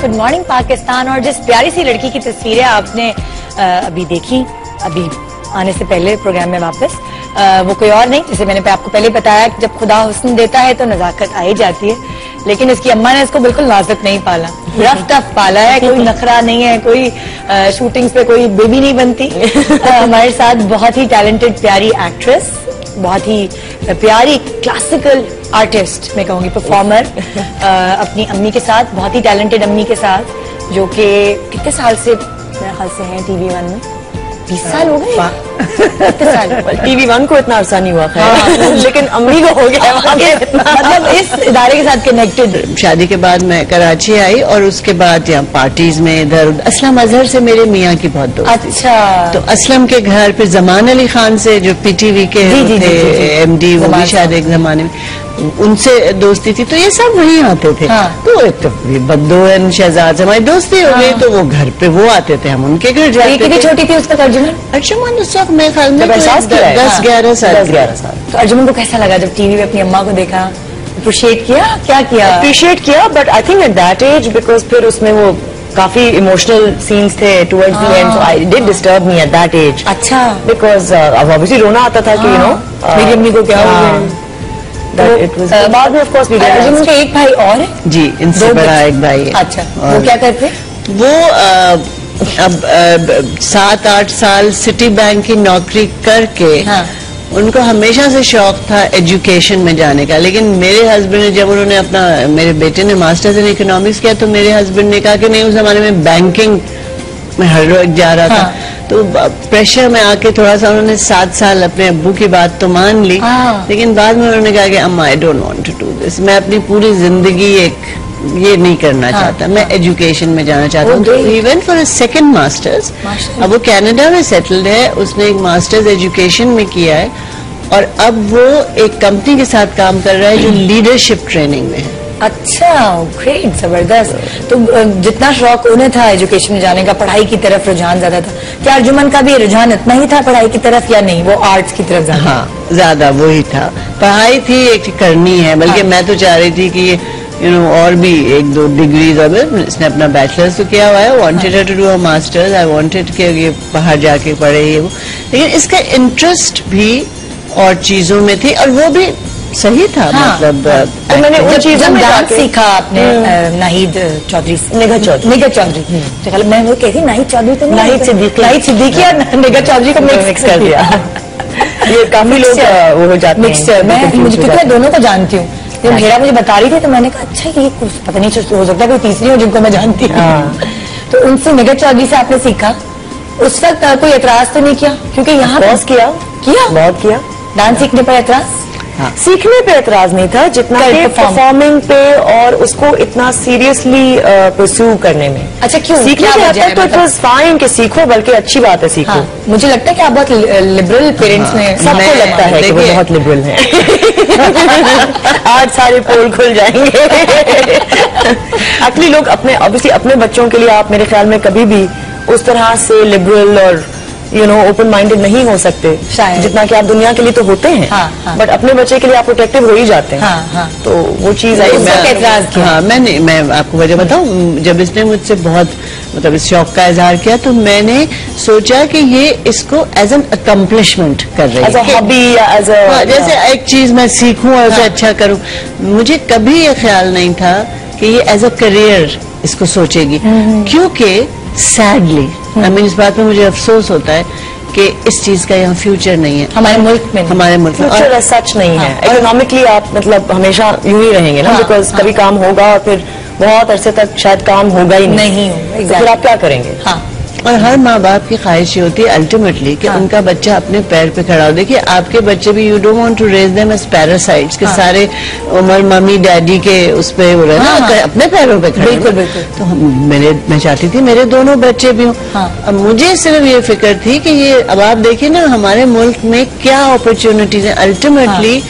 Good morning Pakistan. और जिस प्यारी सी लड़की की तस्वीरें आपने अभी देखी, अभी आने से पहले प्रोग्राम में वापस, वो कोई और नहीं, जैसे मैंने आपको पहले बताया कि जब खुदा हुस्न देता है तो नजाकत आ ही जाती है, लेकिन इसकी अम्मा ने इसको बिल्कुल नाजुक नहीं पाला, रफ टफ पाला है, कोई नखरा नहीं है, कोई शूटिंग्स पे कोई बेबी नहीं बनती। हमारे साथ बहुत ही टैलेंटेड प्यारी एक्ट्रेस, बहुत ही प्यारी क्लासिकल आर्टिस्ट, मैं कहूँगी परफॉर्मर, अपनी अम्मी के साथ, बहुत ही टैलेंटेड अम्मी के साथ, जो कि कितने साल से मेरे ख्याल से हैं TV1 में, 20 साल हो गए। कितने साल? TV1 को इतना अरसा नहीं हुआ खैर, लेकिन अम्मी को हो गया। मतलब इस इदारे के साथ कनेक्टेड। शादी के बाद मैं कराची आई और उसके बाद यहाँ पार्टीज में इधर असलम अजहर से मेरे मियाँ की बहुत दोस्ती। अच्छा। तो असलम के घर फिर जमान अली खान से जो PTV के थे MD, वो भी शायद एक जमाने में उनसे दोस्ती थी, तो ये सब वहीं आते थे। हाँ। तो एक तो बद्दो शहजाद से हमारी दोस्ती हो गई, तो वो घर पे वो आते थे, हम उनके घर जाते थे। कितनी छोटी थी उसका तर्जुमन? अर्जुमन उस वक्त मेरे ख्याल में 10-11 साल। तो अर्जुमन को कैसा लगा जब TV पे अपनी अम्मा को देखा? अप्रिशिएट किया? क्या किया? अप्रिशिएट किया, but I think at that age, because फिर उसमें वो काफी इमोशनल सीन्स थे towards the end, so I did disturb me at that age. अच्छा। बिकॉज अब ऑब्वियसली रोना आता था कि यू नो मेरी अम्मी को क्या हो गया। बाद में ऑफ कोर्स अर्जुमन का एक भाई और है? जी, इनसे बड़ा एक भाई है। अच्छा, वो क्या करते? वो अब 7-8 साल सिटी बैंक की नौकरी करके, हाँ। उनको हमेशा से शौक था एजुकेशन में जाने का, लेकिन मेरे हस्बैंड ने, जब उन्होंने अपना, मेरे बेटे ने मास्टर्स इन इकोनॉमिक्स किया, तो मेरे हस्बैंड ने कहा कि नहीं, उस जमाने में बैंकिंग में हर रोज जा रहा था, तो प्रेशर में आके थोड़ा सा उन्होंने 7 साल अपने अब्बू की बात तो मान ली, लेकिन बाद में उन्होंने कहा कि अम्मा I don't want to do this, मैं अपनी पूरी जिंदगी ये नहीं करना चाहता, मैं एजुकेशन में जाना चाहता हूँ। तो he went for a second masters. अब वो कनाडा में सेटल्ड है, उसने एक मास्टर्स एजुकेशन में किया है, और अब वो एक कंपनी के साथ काम कर रहा है जो लीडरशिप ट्रेनिंग में है। अच्छा, ग्रेट, जबरदस्त। तो जितना शौक उन्हें था एजुकेशन में जाने का, पढ़ाई की तरफ रुझान ज्यादा था, क्या अर्जुमन का भी रुझान इतना ही था पढ़ाई की तरफ, या नहीं, वो आर्ट्स की तरफ ज्यादा? हाँ, ज्यादा वही था, पढ़ाई थी एक करनी है, बल्कि मैं तो चाह रही थी कि और भी 1-2 डिग्रीज, अब इसने अपना बैचलर्स तो किया हुआ है, wanted to do a masters, I wanted कि ये बाहर जाके पढ़े ये वो, लेकिन इसका इंटरेस्ट भी और चीजों में थी, और वो भी सही था। मतलब तो मैंने वो चीजों में डांस सीखा आपने नाहिद चौधरी से, निगहत चौधरी, तो मैं वो कहती नाहिद चौधरी तो नाहिद सिद्दीकी और निगहत चौधरी को मिक्स कर दिया। ये काफी लोग वो हो जाते हैं मिक्सचर। मैं दोनों को जानती हूँ, जब घेरा मुझे बता रही थी तो मैंने कहा अच्छा ये कुछ पता नहीं, हो सकता है कोई तीसरी हो जिनको मैं जानती हूँ। तो उनसे निगहत चौधरी से आपने सीखा, उस वक्त कोई एतराज तो नहीं किया? क्योंकि यहाँ बहुत किया डांस सीखने पर एतराज? हाँ। सीखने पे एतराज नहीं था, जितना परफॉर्मिंग पे और उसको इतना सीरियसली परस्यू करने में। अच्छा, क्यों? सीखने के हद तक तो इट वाज फाइन कि सीखो, बल्कि अच्छी बात है सीखो। हाँ, मुझे लगता है कि आप बहुत लिबरल पेरेंट्स में, सबको लगता है कि वो बहुत लिबरल हैं। आज सारे पोल खुल जाएंगे। एक्चुअली लोग अपने, ऑब्वियसली अपने बच्चों के लिए आप मेरे ख्याल में कभी भी उस तरह से लिबरल और ओपन माइंडेड नहीं हो सकते शायद, जितना कि आप दुनिया के लिए तो होते हैं। बट अपने बच्चे के लिए आप प्रोटेक्टिव हो ही जाते हैं। तो वो चीज आई। हाँ, मैं आपको वजह बताऊं, जब इसने मुझसे बहुत मतलब इस शौक का इजहार किया, तो मैंने सोचा कि ये इसको एज एन अकम्पलिशमेंट कर रही है, as a hobby, as a जैसे एक चीज मैं सीखूं और उसे अच्छा करूं। मुझे कभी ये ख्याल नहीं था कि ये एज अ करियर इसको सोचेगी, क्योंकि सैडली इस बात में मुझे अफसोस होता है कि इस चीज का यहाँ फ्यूचर नहीं है हमारे मुल्क में। फ्यूचर सच नहीं है। इकोनॉमिकली आप मतलब हमेशा यूं ही रहेंगे ना, बिकॉज कभी काम होगा और फिर बहुत अरसे तक शायद काम होगा ही नहीं होगा, तो फिर आप क्या करेंगे? और हर माँ बाप की ख्वाहिश ये होती है अल्टीमेटली कि उनका बच्चा अपने पैर पे खड़ा हो। देखिए, आपके बच्चे भी, you don't want to raise them as parasites के सारे उम्र मम्मी डैडी के उस पे हो रहे ना, अपने पैरों पे खड़े। बिल्कुल। तो मैं चाहती थी मेरे दोनों बच्चे भी हों। अब मुझे सिर्फ ये फिक्र थी कि ये, अब आप देखिए ना हमारे मुल्क में क्या अपॉर्चुनिटीज है। अल्टीमेटली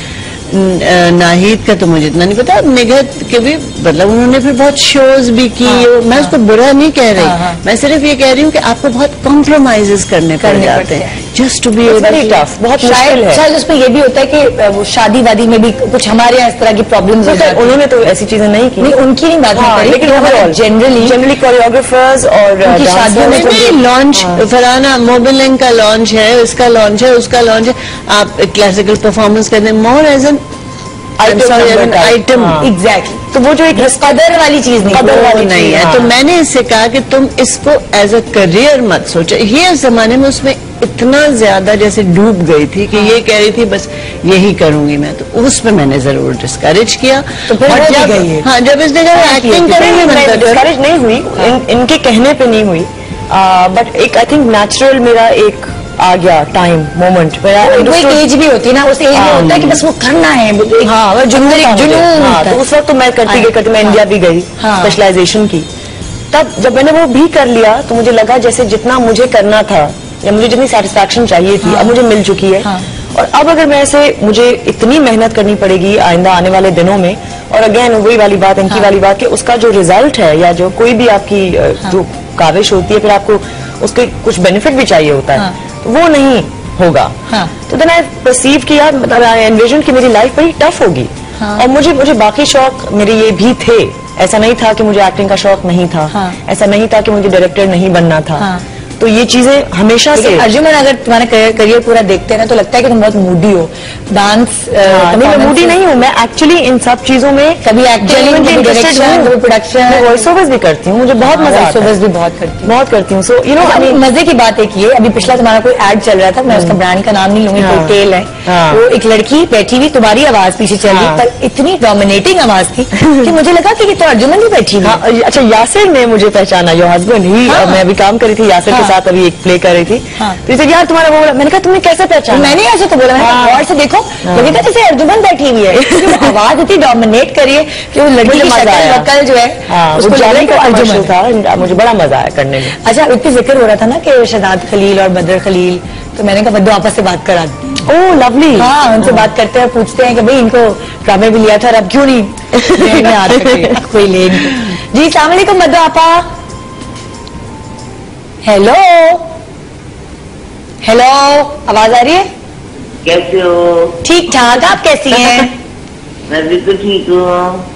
नाहिद का तो मुझे इतना नहीं पता, निगहत के भी मतलब उन्होंने फिर बहुत शोज भी की। मैं उसको बुरा नहीं कह रही, मैं सिर्फ ये कह रही हूँ कि आपको बहुत कॉम्प्रोमाइजेस करने पड़ जाते हैं जस्ट टू बी टफ, बहुत मुश्किल है। शायद उसमें ये भी होता है कि वो शादी वादी में भी कुछ हमारे यहाँ इस तरह की प्रॉब्लम्स होती है। उन्होंने तो ऐसी चीजें नहीं की, उनकी नहीं बात करी, लेकिन जनरली कोरियोग्राफर्स और शादियों में लॉन्च, फलाना मोबिलिंग का लॉन्च है, इसका लॉन्च है, उसका लॉन्च है, आप क्लासिकल परफॉर्मेंस करते हैं more as an item. Exactly, तो वो जो एक कदर वाली चीज नहीं, कदर वाली नहीं है। तो मैंने इससे कहा कि तुम इसको एज अ करियर मत सोचो। ये उस जमाने में उसमें इतना ज्यादा जैसे डूब गई थी कि ये कह रही थी बस यही करूंगी मैं, तो उसमें मैंने जरूर डिस्करेज किया। तो फिर जब इसने कहा एक्टिंग करेंगे, डिस्करेज नहीं हुई, इनके कहने पे नहीं हुई, बट एक आई थिंक नेचुरल मेरा एक आ गया टाइम मोमेंट। वो एक एज भी होती है ना, उस एज में होता है कि बस वो करना है, हाँ जुनून। तो उस वक्त तो मैं करती मैं इंडिया भी गई स्पेशलाइजेशन की। तब जब मैंने वो भी कर लिया तो मुझे लगा जैसे जितना मुझे करना था या मुझे जितनी सेटिस्फैक्शन चाहिए थी अब मुझे मिल चुकी है। और अब अगर मैं ऐसे मुझे इतनी मेहनत करनी पड़ेगी आइंदा आने वाले दिनों में, और अगेन वही वाली बात, इनकी वाली बात कि उसका जो रिजल्ट है या जो कोई भी आपकी जो काविश होती है फिर आपको उसके कुछ बेनिफिट भी चाहिए होता है, तो वो नहीं होगा। तो देन आई परसीव किया, मतलब आई एनविजन कि मेरी लाइफ बड़ी टफ होगी। और मुझे बाकी शौक मेरे ये भी थे, ऐसा नहीं था कि मुझे एक्टिंग का शौक नहीं था, ऐसा नहीं था कि मुझे डायरेक्टर नहीं बनना था। तो ये चीजें हमेशा से। अर्जुमन, अगर तुम्हारा करियर पूरा देखते हैं ना तो लगता है कि तुम बहुत मूडी हो। डांस नहीं, मैं मूडी नहीं हूँ, मैं एक्चुअली इन सब चीजों में कभी प्रोडक्शन, वॉइस ओवर्स भी करती हूँ, मुझे बहुत मजा आता है। वॉइस भी बहुत करती हूँ। सो यू नो मजे की बात एक ये, अभी पिछला तुम्हारा कोई एड चल रहा था, मैं उसका ब्रांड का नाम नहीं लूंगी, कोई तेल है, वो एक लड़की बैठी हुई, तुम्हारी आवाज पीछे चल रही, पर इतनी डोमिनेटिंग आवाज थी कि मुझे लगा कि तो अर्जुमन ही बैठी हुई। अच्छा, यासिर ने मुझे पहचाना, योर हस्बैंड ही। मैं अभी काम करी थी यासिर के साथ, अभी एक प्ले कर रही थी, तो इसे यार तुम्हारा वो, मैंने कहा तुमने कैसे पहचाना? मैंने ऐसे तो बोला, मैंने गौर से देखो, मुझे कहा जैसे अर्जुमन बैठी हुई है, आवाज इतनी डोमिनेट करी है कि वो लड़की की शक्ल जो है उसको जाने का अर्जुमन था। मुझे बड़ा मजा आया करने में। अच्छा, इतनी जिक्र हो रहा था ना कि शहजाद खलील और बदर खलील, तो मैंने कहा बद्दू आपस से बात करा। ओह लवली। हाँ, उनसे बात करते हैं, पूछते हैं कि भाई इनको ड्रामे भी लिया था, अब क्यों नहीं कोई ले जी। अस्सलाम वालेकुम बद्दू आपा। हेलो हेलो, आवाज आ रही है? कैसे हो? ठीक ठाक, आप कैसी हैं? मैं भी तो ठीक हूँ।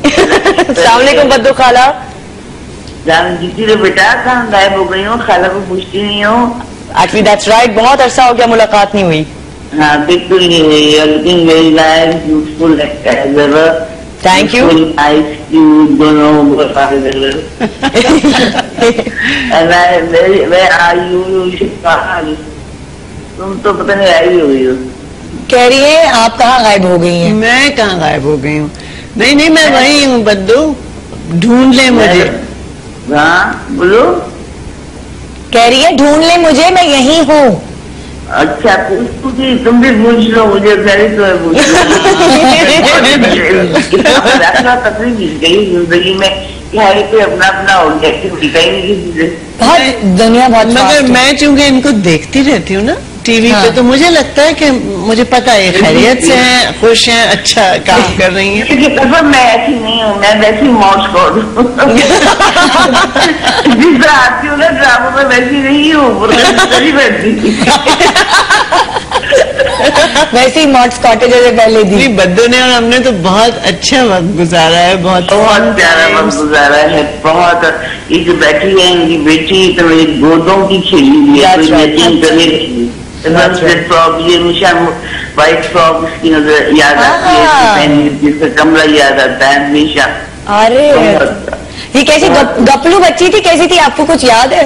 अस्सलाम वालेकुम बद्दू खाला। जान जीती रे बेटा, कहाँ गायब हो गई हो? खाला को पूछती नहीं हो? एक्चुअली दैट्स राइट, बहुत अरसा हो गया मुलाकात नहीं हुई। हाँ, बिल्कुल नहीं हुई। Looking very nice, beautiful as ever. Thank you. Nice, cute, दोनों मैं आई हूँ, तुम तो पता नहीं आई हुई हो। कह रही है आप कहाँ गायब हो गई हैं? मैं कहाँ गायब हो गई हूँ? नहीं, मैं वही हूँ बद्दू, ढूंढ ले मुझे। हाँ बोलो। कह रही है ढूंढ ले मुझे, मैं यही हूँ। अच्छा, पूछती, तुम भी पूछ लो मुझे, पहले तो तकलीफ गई जिंदगी में, अपना अपना ऑब्जेक्टिव दिखाई नहीं किसी से। बहुत दुनिया बहुत, मगर मैं चूंकि इनको देखती रहती हूँ ना टीवी पे, तो मुझे लगता है कि मुसे पता है खैरियत से हैं, खुश हैं, अच्छा काम कर रही हैं। क्योंकि मैं ऐसी नहीं हूँ, मैं वैसी मौज कर जिस तरह आती हूँ ना ड्रामों में, वैसी नहीं हूँ, वैसे ही मॉड्स कॉटेज पहले दी। बद्दू ने और हमने तो बहुत अच्छा वक्त गुजारा है, बहुत प्यारा वक्त गुजारा है। बहुत, ये जो बैठी है इनकी बेटी तो मेरी गोदों की खेली हुई है, फ्रॉक, ये हमेशा व्हाइट फ्रॉक इसकी नजर याद आती है, जिसका कमरा याद आता है हमेशा। अरे ये कैसी गपलू बच्ची थी, कैसी थी, आपको कुछ याद है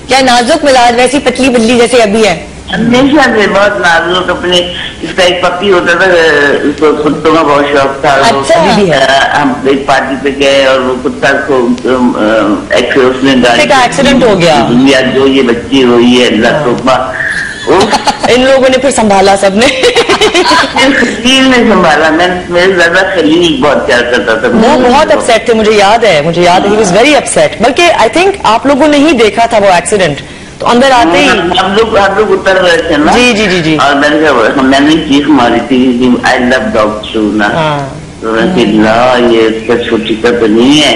क्या? नाजुक मिजाज, वैसी पतली बदली जैसे अभी है? हमेशा से बहुत नाजुक। अपने इसका एक पति होता था, उसको कुत्तों का बहुत शौक था। अच्छा। हम एक पार्टी पे गए और वो कुत्ता को उसने गाड़ी का एक्सीडेंट हो गया, दुनिया जो ये बच्ची हुई है, अल्लाह तौबा। इन लोगों ने फिर संभाला, सबने खलील ने संभाला। मैं मेरे ज्यादा खलील बहुत प्यार करता था। वो बहुत अपसेट थे, मुझे याद है, ही वाज वेरी अपसेट। बल्कि आई थिंक आप लोगों ने ही देखा था वो एक्सीडेंट, तो अंदर आते ही हम लोग उतर गए थे ना। जी। और मैंने चीख मारी थी, आई लव डॉग शू ना। तो मैं ये इसका छोटी का तो नहीं है।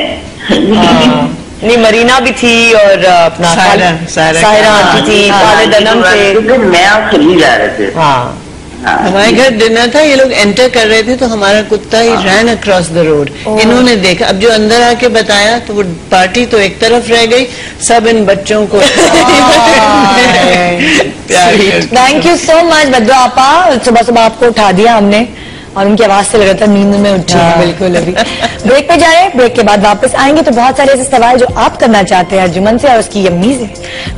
नहीं, मरीना भी थी और अपना सायरा आंटी थी, काले दनम थे, मैं और खली जा रहे थे। हाँ हमारे घर डिनर था, ये लोग एंटर कर रहे थे तो हमारा कुत्ता ही रैन अक्रॉस द रोड। इन्होंने देखा, अब जो अंदर आके बताया तो वो पार्टी तो एक तरफ रह गई, सब इन बच्चों को थैंक यू सो मच बद्दू आपा, सुबह सुबह आपको उठा दिया हमने और उनकी आवाज से लग रहा था नींद में उठी है बिल्कुल। अभी ब्रेक पे जा रहे हैं, ब्रेक के बाद वापस आएंगे तो बहुत सारे ऐसे सवाल जो आप करना चाहते हैं अर्जुमन से और उसकी यम्मी से,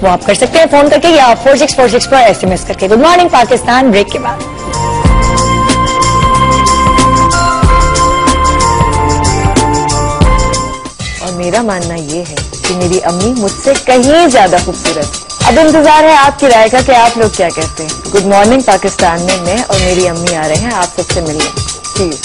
वो आप कर सकते हैं फोन करके या 4646 पर SMS करके। गुड मॉर्निंग पाकिस्तान, ब्रेक के बाद। और मेरा मानना ये है कि मेरी अम्मी मुझसे कहीं ज्यादा खूबसूरत है। अब इंतजार है आपकी राय का कि आप लोग क्या कहते हैं। गुड मॉर्निंग पाकिस्तान में मैं और मेरी अम्मी आ रहे हैं आप सबसे मिलने। प्लीज